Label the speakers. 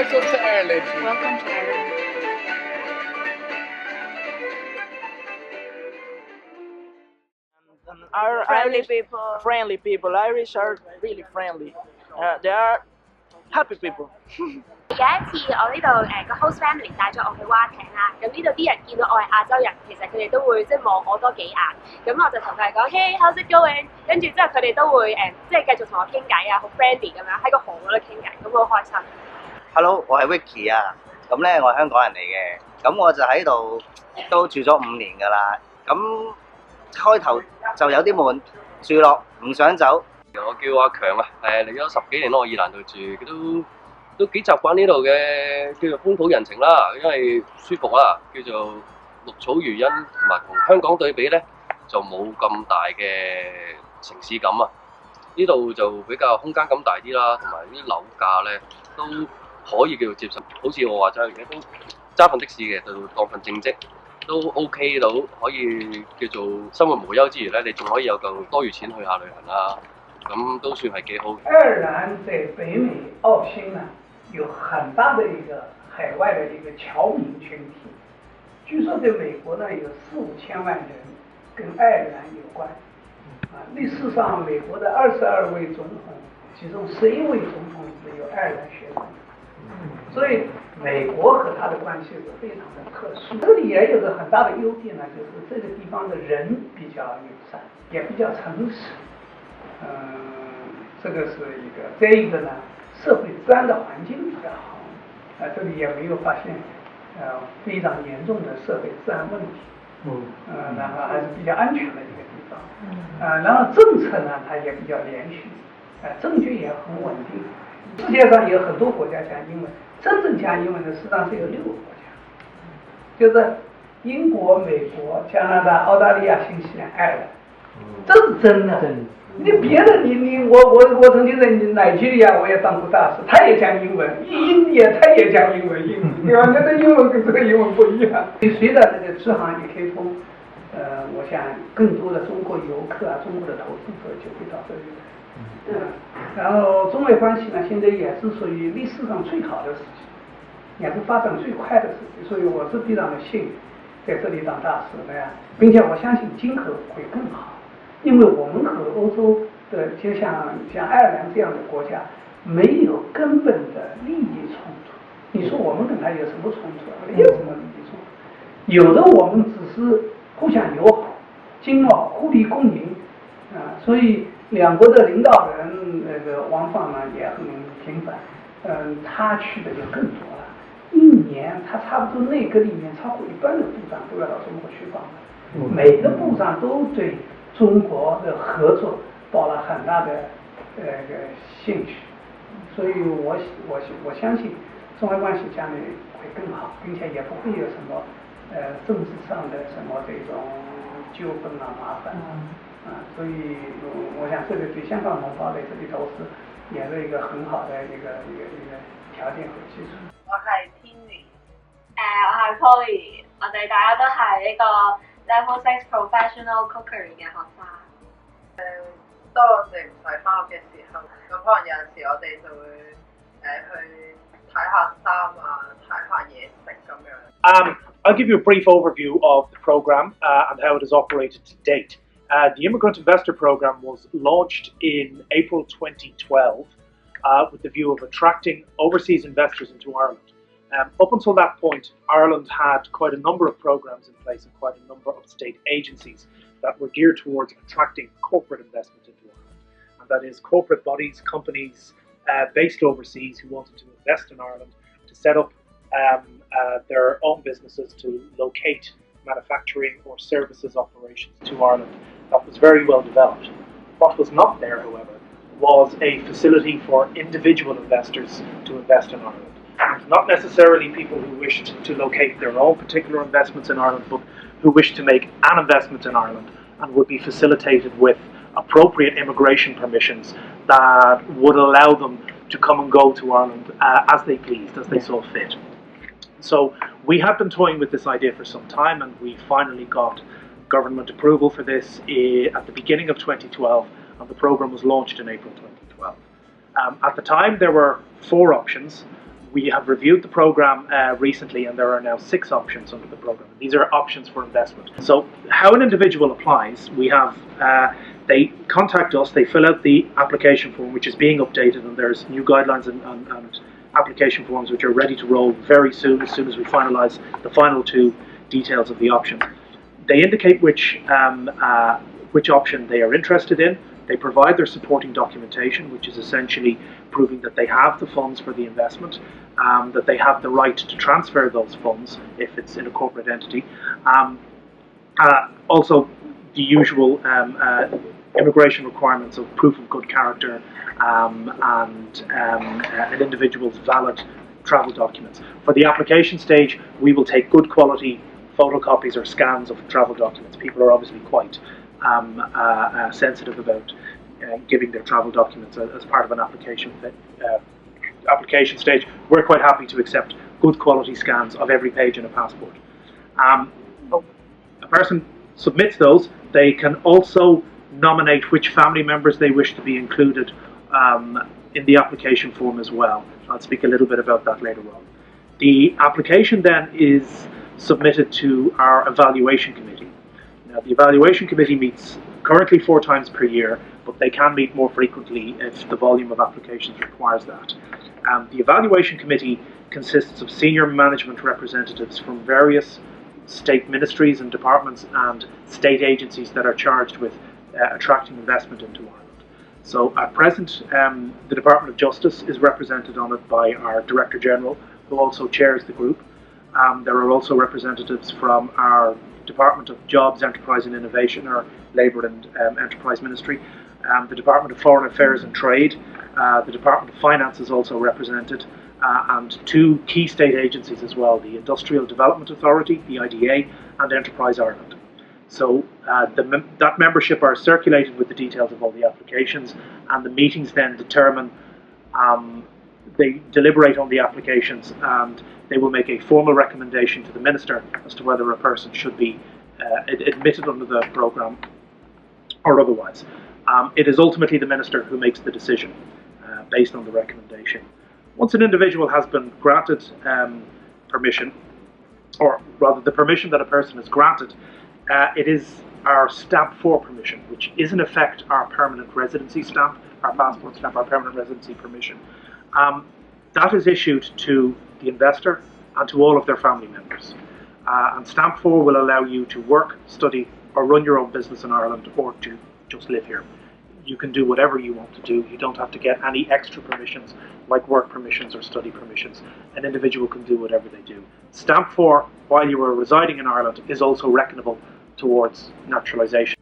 Speaker 1: Welcome to Ireland.
Speaker 2: Welcome to Ireland.
Speaker 3: Friendly people. Irish are really friendly. They are happy people.
Speaker 4: 有一次我呢度個 host family 帶咗我去蛙艇啦，咁呢度啲人見到我係亞洲人，其實佢哋都會即係望我多幾眼，咁我就同佢哋講 Hey how's it going？ 跟住之後佢哋都會即係繼續同我傾偈啊，好 friendly 咁樣喺個河嗰度傾偈，咁好開心。
Speaker 5: Hello， 我係 Vicky 啊，咁咧我係香港人嚟嘅，咁我就喺度都住咗5年㗎啦，咁開頭就有啲悶，住落唔想走。
Speaker 6: 我叫阿強啊，嚟咗10幾年咯，我愛爾蘭度住，都幾習慣呢度嘅叫做風土人情啦，因為舒服啦，叫做綠草如茵，同埋同香港對比咧就冇咁大嘅城市感啊。呢度就比較空間感大啲啦，同埋啲樓價咧都可以叫做接受。好似我話齋，而家都揸份的士嘅，就當份正職都 OK 到，可以叫做生活無憂之餘咧，你仲可以有嚿多餘錢去下旅行啦。咁都算係幾好。
Speaker 7: 愛爾蘭在北美澳新呢，有很大的一个海外的一个侨民群体。据说在美国呢有4、5千万人跟爱尔兰有关。历史上美国的22位总统，其中11位总统是由爱尔兰血统。所以美国和他的关系是非常的特殊。这里也有个很大的优点呢，就是这个地方的人比较友善，也比较诚实。这个是一个。再一个呢，社会治安的环境比较好，这里也没有发现非常严重的社会治安问题。然后还是比较安全的一个地方。然后政策呢，它也比较连续，政局也很稳定。世界上有很多国家讲英文，真正讲英文的实际上是有6个国家，就是英国、美国、加拿大、澳大利亚、新西兰、爱尔兰。这是真的。你别的我曾经在奈及利亚我也当过大使，他也讲英文，印尼他也讲英文，对吧？那英文跟这个英文不一样。随着这个支行一开通，我想更多的中国游客啊，中国的投资者就会到这里来。然后中美关系呢，现在也是属于历史上最好的时期，也是发展最快的时期，所以我是非常的幸运在这里当大使的呀，并且我相信今后会更好。因为我们和欧洲的，就像爱尔兰这样的国家，没有根本的利益冲突。你说我们跟他有什么冲突？没有什么利益冲突。有的我们只是互相友好、经贸互利共赢所以两国的领导人那个往返呢也很频繁。他去的就更多了。一年他差不多内阁里面超过1半的部长都要到中国去访问，每个部长都对中国的合作抱了很大的兴趣，所以我相信中外关系将来会更好，并且也不会有什么政治上的什么这种纠纷啊、麻烦所以我想这个对香港同胞在这里投资也是一个很好的一个条件和基础。
Speaker 2: 我係 Penny，
Speaker 4: 我係 Polly， 我哋大家都係呢個Level 6 Professional Cookery 嘅學生。
Speaker 2: 當我哋唔使返學嘅時候，咁可能有陣時我哋就會去睇下衫啊，睇下嘢食咁樣。
Speaker 8: I'll give you a brief overview of the program and how it has operated to date. The Immigrant Investor Program was launched in April 2012 with the view of attracting overseas investors into Ireland. Up until that point, Ireland had quite a number of programs in place and quite a number of state agencies that were geared towards attracting corporate investment into Ireland. And that is corporate bodies, companies based overseas who wanted to invest in Ireland to set up their own businesses to locate manufacturing or services operations to Ireland. That was very well developed. What was not there, however, was a facility for individual investors to invest in Ireland. And not necessarily people who wished to locate their own particular investments in Ireland, but who wished to make an investment in Ireland and would be facilitated with appropriate immigration permissions that would allow them to come and go to Ireland as they pleased, as they saw fit. So we have been toying with this idea for some time, and we finally got government approval for this at the beginning of 2012, and the program was launched in April 2012. At the time, there were 4 options. we have reviewed the programme recently, and there are now 6 options under the programme. These are options for investment. So how an individual applies, we have, they contact us, they fill out the application form, which is being updated, and there's new guidelines and application forms which are ready to roll very soon, as we finalise the final 2 details of the options. They indicate which option they are interested in. They provide their supporting documentation, which is essentially proving that they have the funds for the investment, that they have the right to transfer those funds if it's in a corporate entity. Also, the usual immigration requirements of proof of good character and an individual's valid travel documents. For the application stage, we will take good quality photocopies or scans of travel documents. People are obviously quite sensitive about giving their travel documents as part of an application stage. We're quite happy to accept good quality scans of every page in a passport. A person submits those. They can also nominate which family members they wish to be included in the application form as well. I'll speak a little bit about that later on. The application then is submitted to our evaluation committee. Now, the evaluation committee meets currently 4 times per year, but they can meet more frequently if the volume of applications requires that. The evaluation committee consists of senior management representatives from various state ministries and departments and state agencies that are charged with attracting investment into Ireland. So at present, the Department of Justice is represented on it by our Director General, who also chairs the group. There are also representatives from our Department of Jobs, Enterprise and Innovation, or Labour and Enterprise Ministry, the Department of Foreign Affairs and Trade, the Department of Finance is also represented, and 2 key state agencies as well, the Industrial Development Authority, the IDA, and Enterprise Ireland. So that membership are circulated with the details of all the applications, and the meetings then determine, they deliberate on the applications, and they will make a formal recommendation to the Minister as to whether a person should be admitted under the programme or otherwise. It is ultimately the Minister who makes the decision based on the recommendation. Once an individual has been granted permission, or rather the permission that a person is granted, it is our Stamp 4 permission, which is in effect our permanent residency stamp, our passport stamp, our permanent residency permission. That is issued to the investor and to all of their family members. And Stamp 4 will allow you to work, study, or run your own business in Ireland, or to just live here. You can do whatever you want to do. You don't have to get any extra permissions like work permissions or study permissions. An individual can do whatever they do. Stamp 4, while you are residing in Ireland, is also reckonable towards naturalisation.